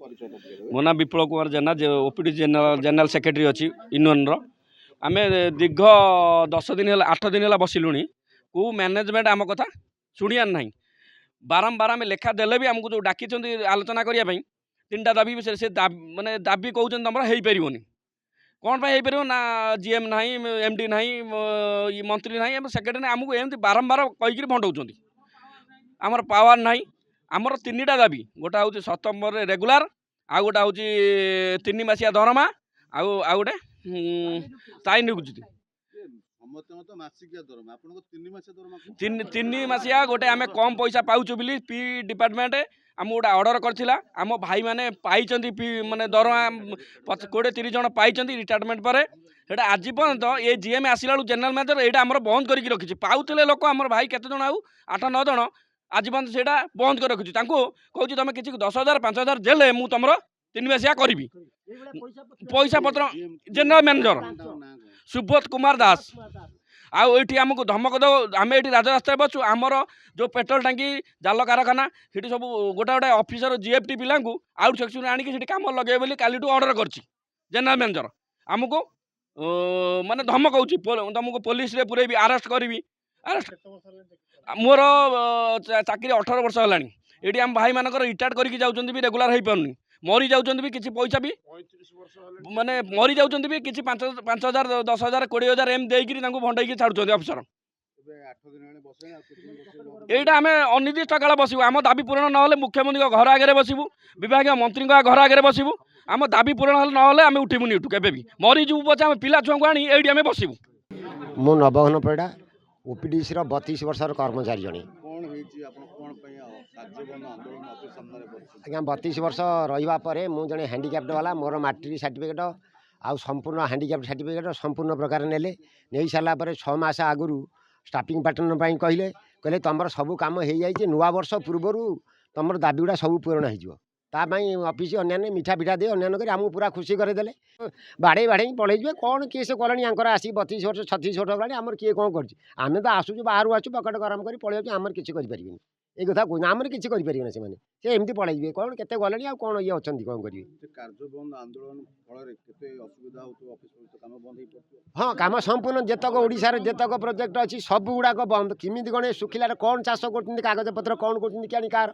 मो ना विप्लव कुमार जेना OPD general secretary अच्छी यूनियन आम दीर्घ 10 दिन 8 दिन है बसिलु को मैनेजमेंट आम कथा शुणियार ना बारंबार आम लेखा देले भी आमको जो डाकी आलोचना करने 3टा दाबी विषय से माने दाबी कहते तुम हो पारनि कौन पर ना जीएम ना एमडी ना मंत्री ना सेक्रेटरी ना आमको एमती बारंबार कहीकि भंडाऊँ आमर पावर ना आमर 3टा दाबी गोटा हूँ सप्तम्बर रेगुलार आ गोटा हूँ 3 मासिया दरमा आउ गोटे स्थायी नियुक्ति 3 मासिया गोटे आम कम पैसा पाचु बोली पी डिपार्टमेंट आम गोटे ऑर्डर करथिला आम भाई माने पाइचंती माने दरमा 20-30 जन पाइचंती रिटायरमेंट पर सेटा आज पर्यंत ये जीएम आसला जनरल मैनेजर यहाँ आम बंद करके रखी पाऊले लोक आम भाई केते जन आउ 8-9 जन आज पर्यंत से बंद कर रखी कहूँ तुम किसी 10,000 5,000 देले मुझ तुम 3 मासिया करी पैसा पत्र जनरल मैनेजर सुब्रत कुमार दास आठी आमको धमक दो आम ये राजरास्ता बसु आमर जो पेट्रोल टांकी जाल कारखाना सीटी सब गोटे गोटे ऑफिसर जीएफटी पिला आउट सेक्शन आणिकी कम लगे बोली काली ऑर्डर कर जनरल मैनेजर आमको माने धमक तुमको पुलिस पूरे अरेस्ट करी अरेस्ट मोर चाकरी 18 वर्ष है ये आम भाई मानक रिटायर्ड करके जाऊँ भी रेगुलर हो पार्नि मरी जाऊँ भी किसी पैसा भी माने मरी जाऊँ भी किसी 5,000 10,000 20,000 एम देकर भंडाई छाड़ुं अफसर यहाँ आम अनिर्दिष्ट काल बसबू आम दाबी पूरण ना मुख्यमंत्री घर आगे बसबू विभाग मंत्री घर आगे बसबू आम दाबी पूरण ना आम उठबूनी एठू के मरी जीव पचे आम पिला छुआ आनी ये आम बसबू मो नवघन परिड़ा ओपीडीसी 32 वर्षर कर्मचारी जड़े आज्ञा 32 वर्ष रही मुझे हैंडिक्याप्ट वाला मोर मैट्रिक सर्टिफिकेट आउ संपूर्ण हैंडिक्याप्ट सर्टिफिकेट संपूर्ण प्रकार नेले नहीं सारापर 6 मास आगु स्टाफिंग पैटर्न कहले कहले तुम सब कम हो जाए नुआ वर्ष पूर्वर तुम दाबी गुड़ा सब पूरण हो ऑफिस अन्य मिठा पिठा दे अन्य आमको पूरा खुशी करदेले बाड़े बाड़े पलैजे कौन किए से कले आसी 32 वर्ष 36 वर्ष होगा आमर किए कौन करें तो आसू बाहर आसू पकेट गरम कर पलैज आमर किसी करें ये कथा कहना आमर किसी करें से एमती पलैजे कौन केते गले कौन ये अच्छा कौन करेंगे हाँ कम संपूर्ण जितक ओडिशार जितक प्रोजेक्ट अच्छी सब गुड़ाक बंद किमी कौन शुखिला कौन चाष कर कागज पत्र कौन कर कार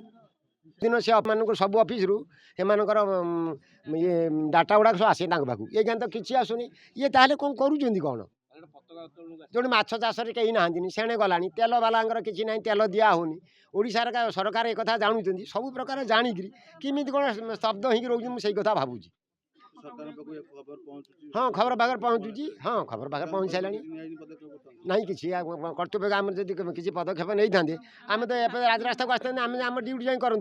दिन से मानक सब ऑफिस रु ये डाटा गुड़ा सब आसे पाक ये ज्ञान तो किसी आसुनी ये ताहले कौन करुँच कौन जो माछ चाष कहीं ना सेणे गला तेल बाला किसी ना तेल दिया होनी ओडिशार सरकार एक कथा जानूँ सब प्रकार जाणिकी किमी कौन स्तब्ध हो रोचे कथा भावुँ हाँ खबर पाखे पहुँचुची हाँ खबर पाखे पहुँच सारे ना कि कर्तव्य आम जब किसी पदक्षेप नहीं था आम तो राजरास्ता को आसते आम आम ड्यूटी जाए करूँ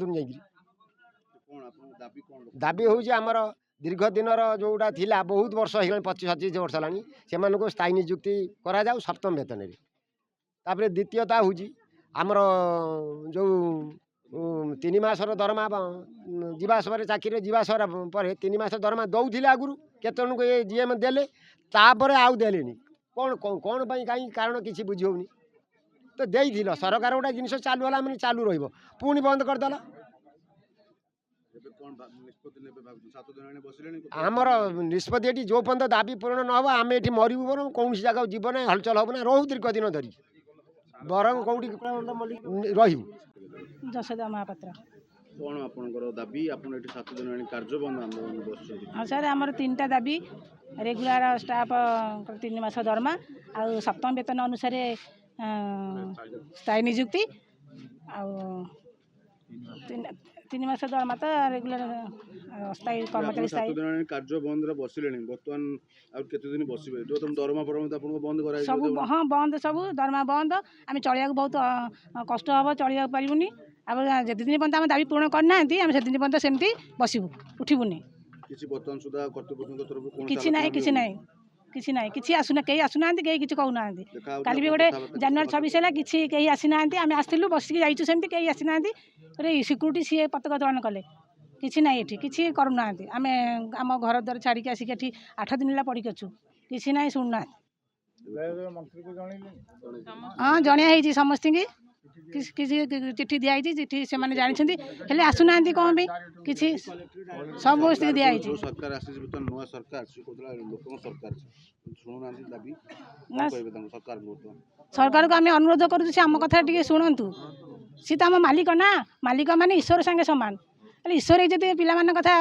दाबी हूँ आमर दीर्घ दिन जोटा थिला बहुत वर्ष हो 25-27 वर्ष है से स्थायी नियुक्ति करा जाऊ सप्तम वेतन तापर द्वितीयता हूँ आमर जो 3 मासर दरमा जीवासवर चाकरी जीवासवर पर 3 मास दरमा दौले आगुरी केतन को ये जीएम देले तापर आउ देले कौन कौन कहीं कारण किसी बुझी होनी तो देइथिल सरकार गोटा जिन चालू है मैंने चालू रुणी बंद करदेल आमर निष्पत्ति जो पर्यटन दाबी पूरण न हो आम ये मरबू बर कौन जगह जीव ना हलचल हम ना रोह दीर्घ दिन धरी बर कौटी रही जशोदा महापात्र कौन आपनकर दाबी आपन एठी 7 दिन कार्य बंद आंदोलन बस हाँ सर आमर 3टा दाबी रेगुलार स्टाफ 3 मास दरमा आ सप्तम वेतन अनुसार स्थायी नियुक्ति आ 3 मास दरमा तो रेगुलार स्थायी कर्मचारी स्थायी कार्य बंद रे बसिलेनी वर्तमान आ केते दिन बसिबे जो तुम दरमा परम आपन बंद कराई सब हाँ बंद सब दरमा बंद आम चलिया बहुत कष्ट हम चलिया पारूनी अब जिते दिन पर्यटन आम दाबी पूरण करना आम से दिन पर्यटन सेमती बसबू उठबूनी किसी ना किसी ना किसी ना कि आसुना कहीं आसुना कहीं किसी कहूना काली भी गोटे जनवरी 26 है कि कहीं आसीना आम आसलु बसिक जाइए सेमती कहीं आसीना गोटे सिक्यूरीटी सी पताका उत्तोलन कले किसी ना ये किसी करूना आम आम घर द्वार छाड़ी आसिक 8 दिन है पड़ी अच्छु किसी ना शुणुना हाँ जनिया समस्त की କିଛି ଚିଠି ଦିଆହେଇଛି, ଚିଠି ସେମାନେ ଜାଣିଛନ୍ତି, ହେଲେ ଆସୁନାହାନ୍ତି କ'ଣ ପାଇଁ କିଛି ସବୁ ସ୍ଥିତି ଦିଆହେଇଛି। ଯୋଉ ସରକାର ଆସିଛି ବର୍ତ୍ତମାନ ନୂଆ ସରକାର ସେ କହୁଥିଲା ଲୋକଙ୍କ ସରକାର ଶୁଣୁନାହାନ୍ତି ଦାବି ନା, କହିବେ ତାଙ୍କୁ ସରକାରଙ୍କୁ ବର୍ତ୍ତମାନ ସରକାରକୁ ଆମେ ଅନୁରୋଧ କରୁଛୁ ସେ ଆମ କଥା ଟିକେ ଶୁଣନ୍ତୁ। ସିଏ ତ ଆମ ମାଲିକ ନା, ମାଲିକ ମାନେ ଈଶ୍ୱର ସାଙ୍ଗେ ସମାନ। ହେଲେ ଈଶ୍ୱର ଯଦି ପିଲାମାନଙ୍କ କଥା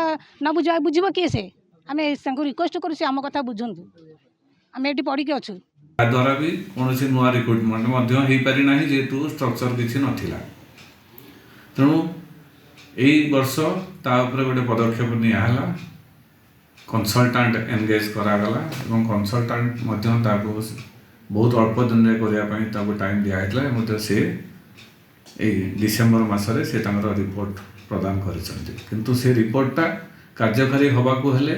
ନ ବୁଝିବ କିଏ ସେ? ଆମେ ତାଙ୍କୁ ରିକ୍ୱେଷ୍ଟ କରୁଛୁ ଆମ କଥା ବୁଝନ୍ତୁ, ଆମେ ଏଠି ପଡ଼ିକି ଅଛୁ। ତାଦ୍ୱାରା ବି କୌଣସି ନୂଆ ରିକ୍ରୁଟମେଣ୍ଟ ମଧ୍ୟ ହେଇପାରି ନାହିଁ ଯେହେତୁ ଷ୍ଟ୍ରକ୍ଚର କିଛି ନଥିଲା। ତେଣୁ ଏଇ ବର୍ଷ ତା ଉପରେ ଗୋଟେ ପଦକ୍ଷେପ ନିଆହେଲା, କନସଲଟାଣ୍ଟ ଏନଗେଜ୍ କରାଗଲା ଏବଂ କନସଲଟାଣ୍ଟ ମଧ୍ୟ ତାକୁ ବହୁତ ଅଳ୍ପ ଦିନରେ କରିବା ପାଇଁ ତାକୁ ଟାଇମ୍ ଦିଆହେଇଥିଲା। ମଧ୍ୟ ସେ ଏଇ ଡିସେମ୍ବର ମାସରେ ସେ ତାଙ୍କର ରିପୋର୍ଟ ପ୍ରଦାନ କରିଛନ୍ତି। କିନ୍ତୁ ସେ ରିପୋର୍ଟଟା କାର୍ଯ୍ୟକାରୀ ହେବାକୁ ହେଲେ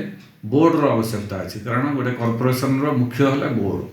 ବୋର୍ଡ଼ର ଆବଶ୍ୟକତା ଅଛି, କାରଣ ଗୋଟେ କର୍ପୋରେସନର ମୁଖ୍ୟ ହେଲା ବୋର୍ଡ଼।